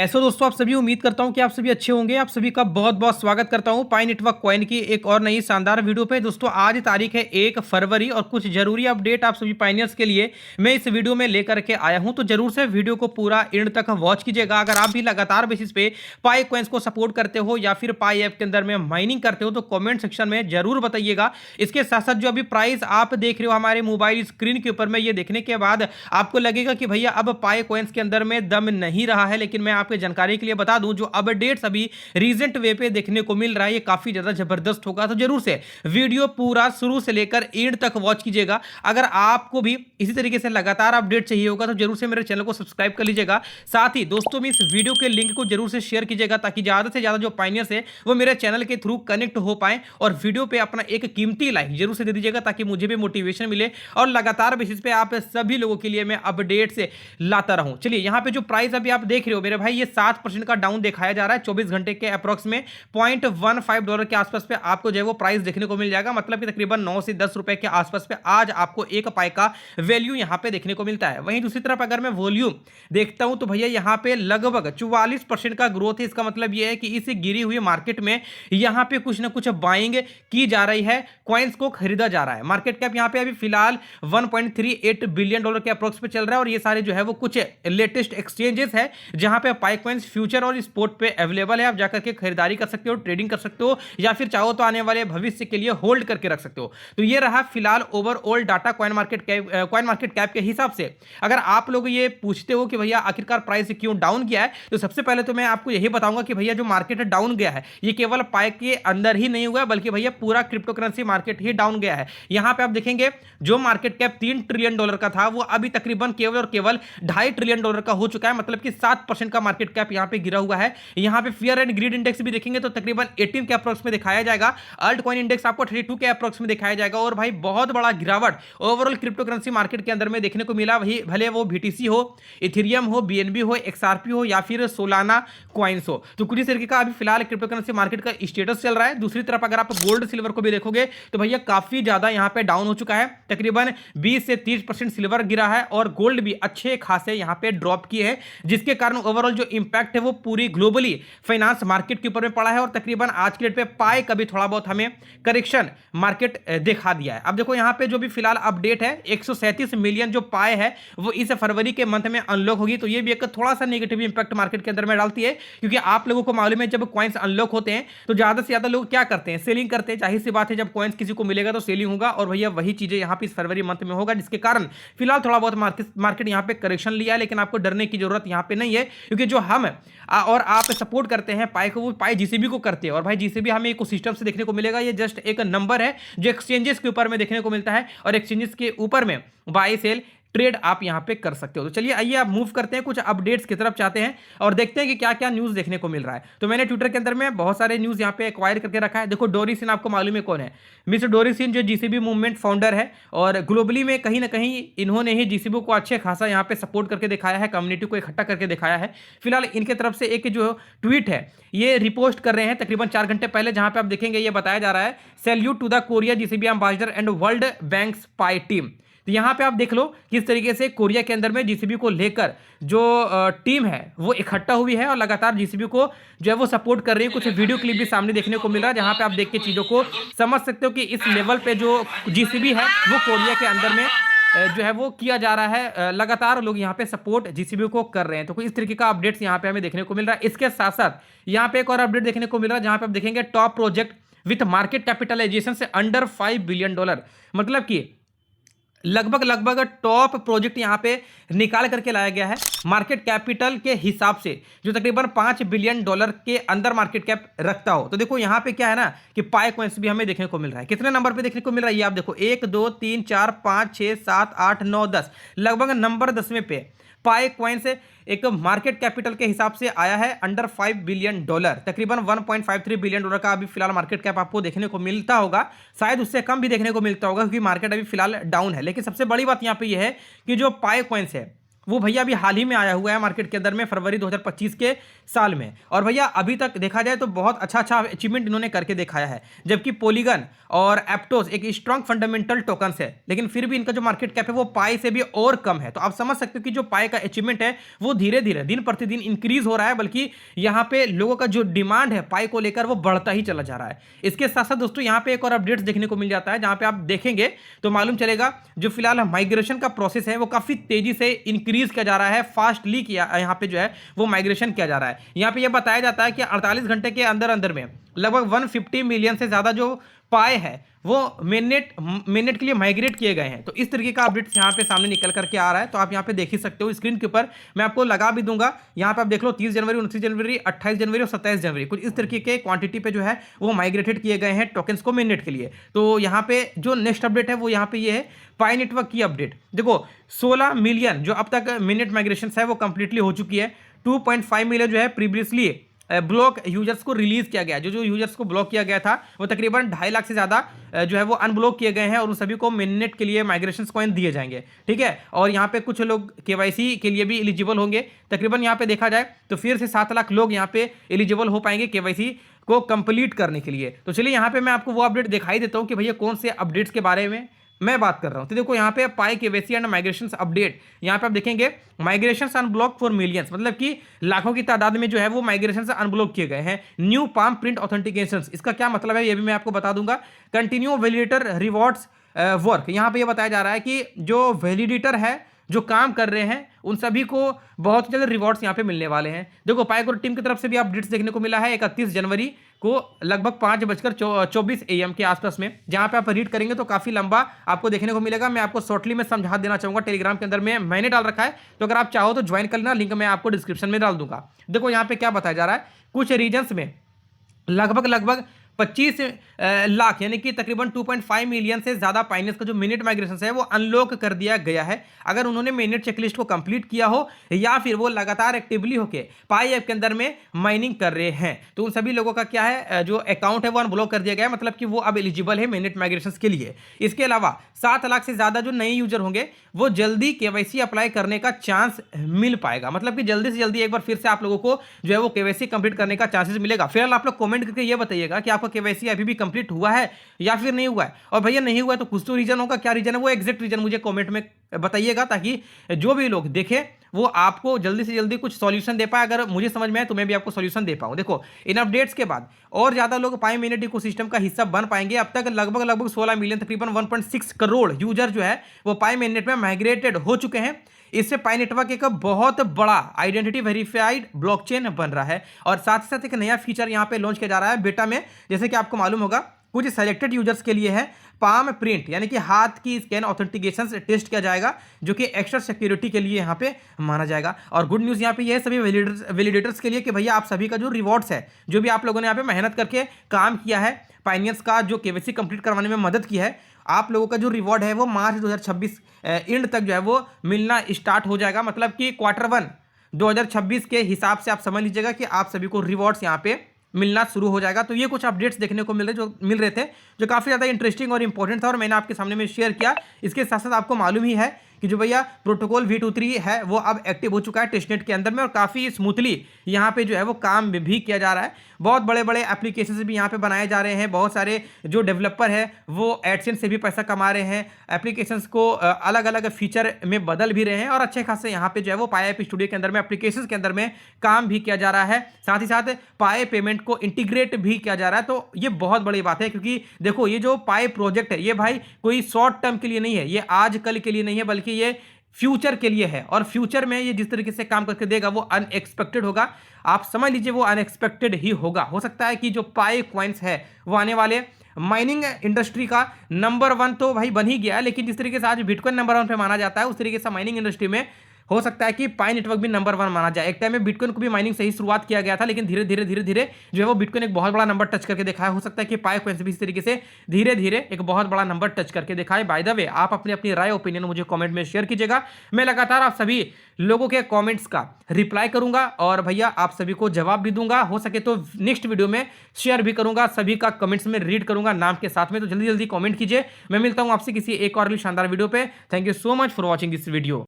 कैसे हो दोस्तों? आप सभी उम्मीद करता हूं कि आप सभी अच्छे होंगे। आप सभी का बहुत बहुत स्वागत करता हूं पाई नेटवर्क कॉइन की एक और नई शानदार वीडियो पे। दोस्तों आज तारीख है 1 फरवरी और कुछ जरूरी अपडेट आप सभी पाइनियर्स के लिए मैं इस वीडियो में लेकर के आया हूं, तो जरूर से वीडियो को पूरा एंड तक वॉच कीजिएगा। अगर आप भी लगातार बेसिस पे पाई कॉइन्स को सपोर्ट करते हो या फिर पाई ऐप के अंदर में माइनिंग करते हो तो कॉमेंट सेक्शन में जरूर बताइएगा। इसके साथ साथ जो अभी प्राइस आप देख रहे हो हमारे मोबाइल स्क्रीन के ऊपर में, ये देखने के बाद आपको लगेगा कि भैया अब पाई कॉइन्स के अंदर में दम नहीं रहा है, लेकिन मैं आपके जानकारी के लिए बता दूं जो अपडेट्स अभी रीसेंट वे पे देखने को मिल रहा है ये काफी ज्यादा जबरदस्त होगा। तो जरूर से वीडियो पूरा शुरू से लेकर एंड तक वॉच कीजिएगा। अगर आपको भी इसी तरीके से लगातार अपडेट चाहिए होगा तो जरूर से मेरे चैनल को सब्सक्राइब कर लीजिएगा। साथ ही दोस्तों में इस वीडियो के लिंक को जरूर से शेयर कीजिएगा ताकि ज्यादा से ज्यादा जो पाइनियर्स है वो मेरे चैनल के थ्रू कनेक्ट हो पाए, और वीडियो पे अपना एक कीमती लाइक जरूर से दे दीजिएगा ताकि मुझे भी मोटिवेशन मिले और लगातार बेसिस पे आप सभी लोगों के लिए मैं अपडेट से लाता रहूं। चलिए यहाँ पे जो प्राइस अभी आप देख रहे हो मेरे भाई, ये 7% का डाउन दिखाया जा रहा है 24 घंटे के अप्रोक्स में। $0.15 के आसपास पे आपको जो है वो प्राइस देखने को मिल जाएगा, मतलब कि तकरीबन 9 से 10 रुपए के आसपास पे आज आपको एक पाई का वैल्यू यहां पे देखने को मिलता है। वहीं दूसरी तरफ अगर मैं वॉल्यूम देखता हूं तो भैया यहां पे लगभग 44% का ग्रोथ है। इसका मतलब यह है कि इस गिरी हुई मार्केट में यहां पे कुछ ना कुछ बाइंग की जा रही है, कॉइन्स को खरीदा जा रहा है। मार्केट कैप यहां पे अभी फिलहाल $1.38 बिलियन के अप्रोक्स पे चल रहा है, और ये सारे जो है वो कुछ लेटेस्ट एक्सचेंजेस है जहां पे पाई कॉइन्स फ्यूचर और स्पोर्ट पे अवेलेबल है। आप जाकर के खरीदारी कर सकते हो, ट्रेडिंग कर सकते हो, या फिर चाहो तो आने वाले भविष्य के लिए होल्ड करके रख सकते हो। तो ये रहा फिलहाल overall data coin market cap के हिसाब से। अगर आप लोग ये पूछते हो कि भैया आखिरकार प्राइस क्यों डाउन किया है, तो सबसे पहले तो मैं आपको यही बताऊंगा कि भैया जो मार्केट डाउन गया है ये केवल पाई के अंदर ही नहीं हुआ बल्कि भैया पूरा क्रिप्टो करेंसी मार्केट ही डाउन गया है। यहां पे आप देखेंगे जो मार्केट कैप $3 ट्रिलियन का था वो अभी तकरीबन केवल और केवल $2.5 ट्रिलियन का हो चुका है, मतलब कि 7% का मार्केट कैप यहां पे गिरा हुआ है। यहां पे फियर एंड ग्रीड इंडेक्स भी देखेंगे तो तकरीबन 18 के अप्रोक्स में दिखाया जाएगा। अल्ट कॉइन इंडेक्स आपको 32 के अप्रोक्स में दिखाया जाएगा। और भाई बहुत बड़ा गिरावट ओवरऑल क्रिप्टो करेंसी मार्केट के अंदर में देखने को मिला, वही भले वो बीटीसी हो, इथेरियम हो, बीएनबी हो, एक्सआरपी हो या फिर सोलाना कॉइन्स हो। तो कुछ इस तरीके का अभी फिलहाल क्रिप्टो करेंसी मार्केट का स्टेटस चल रहा है। दूसरी तरफ अगर आप गोल्ड सिल्वर को भी देखोगे तो भैया काफी ज्यादा यहां पे डाउन हो चुका है, तकरीबन 20 से 30% सिल्वर गिरा है और गोल्ड भी अच्छे खासे यहां पे ड्रॉप किए हैं, जिसके कारण ओवरऑल जो इंपैक्ट है वो पूरी ग्लोबली फाइनेंस मार्केट के ऊपर में पड़ा है। और तकरीबन आज के डेट पे पाई का भी थोड़ा बहुत हमें करेक्शन मार्केट दिखा दिया है। अब देखो यहाँ पे जो भी फिलहाल अपडेट है 137 मिलियन जो पाई है वो इस फरवरी के मंथ में अनलॉक होगी, तो ये भी एक थोड़ा सा नेगेटिव इंपैक्ट मार्केट के अंदर में डालती है, क्योंकि आप लोगों को मालूम है जब कॉइन्स अनलॉक होते हैं तो ज्यादा से ज्यादा लोग क्या करते हैं, सेलिंग करते हैं। जाहिर सी बात है जब कॉइन्स किसी को मिलेगा तो सेलिंग होगा, और भैया वही चीजें यहाँ पे इस फरवरी मंथ में होगा, जिसके कारण फिलहाल थोड़ा बहुत मार्केट यहाँ पे करेक्शन लिया है। लेकिन आपको डरने की जरूरत यहाँ पे नहीं है, क्योंकि जो हम और आप सपोर्ट करते हैं पाई को, वो पाई जीसीबी को करते हैं। और भाई जीसीबी हमें इकोसिस्टम से देखने को मिलेगा, ये जस्ट एक नंबर है जो एक्सचेंजेस के ऊपर में देखने को मिलता है, और एक्सचेंजेस के ऊपर में बाय सेल ट्रेड आप यहां पे कर सकते हो। तो चलिए आइए आप मूव करते हैं, कुछ अपडेट्स की तरफ चाहते हैं और देखते हैं कि क्या क्या न्यूज़ देखने को मिल रहा है। तो मैंने ट्विटर के अंदर में बहुत सारे न्यूज़ यहां पे एक्वायर करके रखा है। देखो डोरी सिन आपको मालूम है कौन है, मिस्टर डोरी सिन जो जीसीबी मूवमेंट फाउंडर है, और ग्लोबली में कहीं ना कहीं इन्होंने ही जीसीबी को अच्छे खासा यहाँ पे सपोर्ट करके दिखाया है, कम्युनिटी को इकट्ठा करके दिखाया है। फिलहाल इनके तरफ से एक जो ट्वीट है ये रिपोस्ट कर रहे हैं तकरीबन 4 घंटे पहले, जहां पे आप देखेंगे ये बताया जा रहा है salute to the Korea GCB ambassador and world banks pi team. तो यहां पे आप देख लो किस तरीके से कोरिया के अंदर में जीसीबी को लेकर जो टीम है वो इकट्ठा हुई है और लगातार जीसीबी को जो है वो सपोर्ट कर रही है। कुछ वीडियो क्लिप भी सामने देखने को मिल रहा है, जहां पे आप देख के चीजों को समझ सकते हो कि इस लेवल पे जो जीसीबी है वो कोरिया के अंदर में जो है वो किया जा रहा है। लगातार लोग यहाँ पे सपोर्ट जीसीबी को कर रहे हैं। तो कोई इस तरीके का अपडेट्स यहाँ पे हमें देखने को मिल रहा है। इसके साथ साथ यहाँ पे एक और अपडेट देखने को मिल रहा है, जहां पे आप देखेंगे top project with market capitalisation से अंडर $5 बिलियन, मतलब कि लगभग टॉप प्रोजेक्ट यहां पे निकाल करके लाया गया है मार्केट कैपिटल के हिसाब से, जो तकरीबन $5 बिलियन के अंदर मार्केट कैप रखता हो। तो देखो यहां पे क्या है ना कि पाई कॉइन्स भी हमें देखने को मिल रहा है। कितने नंबर पे देखने को मिल रहा है ये आप देखो, 1 2 3 4 5 6 7 8 9 10, लगभग नंबर 10वें पे पाई कॉइन्स एक मार्केट कैपिटल के हिसाब से आया है अंडर $5 बिलियन, तकरीबन $1.53 बिलियन का अभी फिलहाल मार्केट कैप आपको देखने को मिलता होगा, शायद उससे कम भी देखने को मिलता होगा क्योंकि मार्केट अभी फिलहाल डाउन है। लेकिन सबसे बड़ी बात यहाँ पे ये है कि जो पाई कॉइन्स है वो भैया अभी हाल ही में आया हुआ है मार्केट के अंदर में फरवरी 2025 के साल में। और भैया अभी तक देखा जाए तो बहुत अच्छा अचीवमेंट इन्होंने करके दिखाया है। जबकि पोलीगन और एप्टोस एक स्ट्रॉन्ग फंडामेंटल टोकन्स है, लेकिन फिर भी इनका जो मार्केट कैप है वो पाई से भी और कम है। तो आप समझ सकते हो कि जो पाई का अचीवमेंट है वो धीरे धीरे दिन प्रतिदिन इंक्रीज हो रहा है, बल्कि यहाँ पे लोगों का जो डिमांड है पाई को लेकर वो बढ़ता ही चला जा रहा है। इसके साथ साथ दोस्तों यहाँ पे एक और अपडेट्स देखने को मिल जाता है, जहां पे आप देखेंगे तो मालूम चलेगा जो फिलहाल माइग्रेशन का प्रोसेस है वो काफी तेजी से इंक्रीज किया जा रहा है, फास्टली किया यहाँ पे जो है वो माइग्रेशन किया जा रहा है। यहाँ पे ये बताया जाता है कि 48 घंटे के अंदर अंदर में लगभग 150 मिलियन से ज्यादा जो पाए है वो मेननेट के लिए माइग्रेट किए गए हैं। तो इस तरीके का अपडेट यहाँ पे सामने निकल करके आ रहा है। तो आप यहाँ पे देख ही सकते हो स्क्रीन के ऊपर, मैं आपको लगा भी दूंगा। यहाँ पे आप देख लो 30 जनवरी, 29 जनवरी, 28 जनवरी और 27 जनवरी कुछ इस तरीके के क्वांटिटी पे जो है वो माइग्रेटेड किए गए हैं टोकन्स को मेननेट के लिए। तो यहाँ पे जो नेक्स्ट अपडेट है वो यहाँ पे ये है पाई नेटवर्क की अपडेट। देखो 16 मिलियन जो अब तक मेननेट माइग्रेशन है वो कंप्लीटली हो चुकी है। 2.5 मिलियन जो है प्रीवियसली ब्लॉक यूजर्स को रिलीज किया गया। जो यूजर्स को ब्लॉक किया गया था वो तकरीबन 2.5 लाख से ज़्यादा जो है वो अनब्लॉक किए गए हैं, और उन सभी को मेननेट के लिए माइग्रेशन कॉइन दिए जाएंगे। ठीक है, और यहाँ पे कुछ लोग केवाईसी के लिए भी एलिजिबल होंगे। तकरीबन यहाँ पे देखा जाए तो फिर से 7 लाख लोग यहाँ पे एलिजिबल हो पाएंगे केवाईसी को कंप्लीट करने के लिए। तो चलिए यहाँ पे मैं आपको वो अपडेट दिखाई देता हूँ कि भैया कौन से अपडेट्स के बारे में मैं बात कर रहा हूं। तो देखो यहाँ पे पाई केवाईसी एंड माइग्रेशन अपडेट, यहाँ पे आप देखेंगे माइग्रेशन अनब्लॉक फॉर मिलियंस, मतलब कि लाखों की तादाद में जो है वो माइग्रेशन से अनब्लॉक किए गए हैं। न्यू पाम प्रिंट ऑथेंटिकेशन, इसका क्या मतलब है ये भी मैं आपको बता दूंगा। कंटिन्यू वैलिडेटर रिवॉर्ड्स वर्क, यहाँ पे ये बताया जा रहा है कि जो वैलिडेटर है जो काम कर रहे हैं उन सभी को बहुत जल्द रिवॉर्ड्स यहाँ पे मिलने वाले हैं। देखो पाईगोर टीम की तरफ से भी अपडेट्स देखने को मिला है 31 जनवरी को लगभग 5:24 AM के आसपास में, जहां पे आप रीड करेंगे तो काफी लंबा आपको देखने को मिलेगा। मैं आपको शॉर्टली में समझा देना चाहूंगा, टेलीग्राम के अंदर में मैंने डाल रखा है, तो अगर आप चाहो तो ज्वाइन कर लेना, लिंक मैं आपको डिस्क्रिप्शन में डाल दूंगा। देखो यहाँ पे क्या बताया जा रहा है, कुछ रीजन्स में लगभग 25 लाख यानी कि तकरीबन 2.5 मिलियन से ज्यादा पाइनियर्स का जो मिनट माइग्रेशन है वो अनलॉक कर दिया गया है। अगर उन्होंने मिनट चेकलिस्ट को कंप्लीट किया हो या फिर वो लगातार एक्टिवली होके पाई ऐप के अंदर में माइनिंग कर रहे हैं, तो उन सभी लोगों का क्या है जो अकाउंट है वो अनब्लॉक कर दिया गया है, मतलब कि वो अब एलिजिबल है मिनट माइग्रेशन के लिए। इसके अलावा 7 लाख से ज्यादा जो नए यूजर होंगे वो जल्दी केवाईसी अप्लाई करने का चांस मिल पाएगा, मतलब कि जल्दी से जल्दी एक बार फिर से आप लोगों को जो है वो केवाईसी कंप्लीट करने का चांसेस मिलेगा। फिलहाल आप लोग कमेंट करके ये बताइएगा कि आपका केवाईसी अभी भी कंप्लीट हुआ है या फिर नहीं हुआ है। और भैया नहीं हुआ है तो कुछ तो रीजन होगा, क्या रीजन है वो एग्जैक्ट रीजन मुझे कमेंट में बताइएगा, ताकि जो भी लोग देखें वो आपको जल्दी से जल्दी कुछ सॉल्यूशन दे पाए। अगर मुझे समझ में आए तो मैं भी आपको सॉल्यूशन दे पाऊं। देखो इन अपडेट्स के बाद और ज्यादा लोग पाई मिनट इकोसिस्टम का हिस्सा बन पाएंगे। अब तक लगभग 16 मिलियन तकरीबन 1.6 करोड़ यूजर जो है वो पाई मिनट में माइग्रेटेड हो चुके हैं। इससे पाई नेटवर्क एक बहुत बड़ा आइडेंटिटी वेरीफाइड ब्लॉकचेन बन रहा है। और साथ ही साथ एक नया फीचर यहाँ पे लॉन्च किया जा रहा है बेटा में, जैसे कि आपको मालूम होगा कुछ सेलेक्टेड यूजर्स के लिए है पाम प्रिंट यानी कि हाथ की स्कैन ऑथेंटिकेशन से टेस्ट किया जाएगा, जो कि एक्स्ट्रा सिक्योरिटी के लिए यहाँ पे माना जाएगा। और गुड न्यूज़ यहाँ पे ये है सभी वैलिडेटर्स के लिए कि भैया आप सभी का जो रिवॉर्ड्स है, जो भी आप लोगों ने यहाँ पे मेहनत करके काम किया है, पाइनियर्स का जो केवाईसी कंप्लीट करवाने में मदद की है, आप लोगों का जो रिवॉर्ड है वो मार्च 2026 एंड तक जो है वो मिलना स्टार्ट हो जाएगा। मतलब कि Q1 2026 के हिसाब से आप समझ लीजिएगा कि आप सभी को रिवॉर्ड्स यहाँ पे मिलना शुरू हो जाएगा। तो ये कुछ अपडेट्स देखने को मिल रहे थे जो काफ़ी ज़्यादा इंटरेस्टिंग और इंपॉर्टेंट था, और मैंने आपके सामने में शेयर किया। इसके साथ साथ आपको मालूम ही है कि जो भैया प्रोटोकॉल V23 है वो अब एक्टिव हो चुका है टेस्टनेट के अंदर में, और काफ़ी स्मूथली यहाँ पे जो है वो काम भी किया जा रहा है। बहुत बड़े बड़े एप्लीकेशन भी यहाँ पे बनाए जा रहे हैं। बहुत सारे जो डेवलपर है वो एडसेंस से भी पैसा कमा रहे हैं, एप्लीकेशंस को अलग अलग फीचर में बदल भी रहे हैं, और अच्छे खासे यहाँ पे जो है वो पाई ऐप स्टूडियो के अंदर में एप्लीकेशंस के अंदर में काम भी किया जा रहा है। साथ ही साथ पाई पेमेंट को इंटीग्रेट भी किया जा रहा है। तो ये बहुत बड़ी बात है, क्योंकि देखो ये जो पाई प्रोजेक्ट है ये भाई कोई शॉर्ट टर्म के लिए नहीं है, ये आज कल के लिए नहीं है, बल्कि ये फ्यूचर के लिए है। और फ्यूचर में ये जिस तरीके से काम करके देगा वो अनएक्सपेक्टेड होगा। आप समझ लीजिए वो अनएक्सपेक्टेड ही होगा। हो सकता है कि जो पाई कॉइन्स है वो आने वाले माइनिंग इंडस्ट्री का नंबर 1 तो भाई बन ही गया है, लेकिन जिस तरीके से आज बिटकॉइन नंबर 1 पे माना जाता है, उस तरीके से माइनिंग इंडस्ट्री में हो सकता है कि पाई नेटवर्क भी नंबर 1 माना जाए। एक टाइम में बिटकॉइन को भी माइनिंग से ही शुरुआत किया गया था, लेकिन धीरे धीरे जो है वो बिटकॉइन एक बहुत बड़ा नंबर टच करके देखा है। हो सकता है कि पाई कॉइन्स भी इस तरीके से धीरे धीरे एक बहुत बड़ा नंबर टच करके देखा है। बाय द वे आप अपनी राय ओपिनियन मुझे कमेंट में शेयर कीजिएगा। मैं लगातार आप सभी लोगों के कमेंट्स का रिप्लाई करूंगा, और भैया आप सभी को जवाब भी दूंगा। हो सके तो नेक्स्ट वीडियो में शेयर भी करूंगा, सभी का कमेंट्स में रीड करूंगा नाम के साथ में। तो जल्दी जल्दी कमेंट कीजिए। मैं मिलता हूं आपसे किसी एक और शानदार वीडियो पे। Thank you so much for watching this video.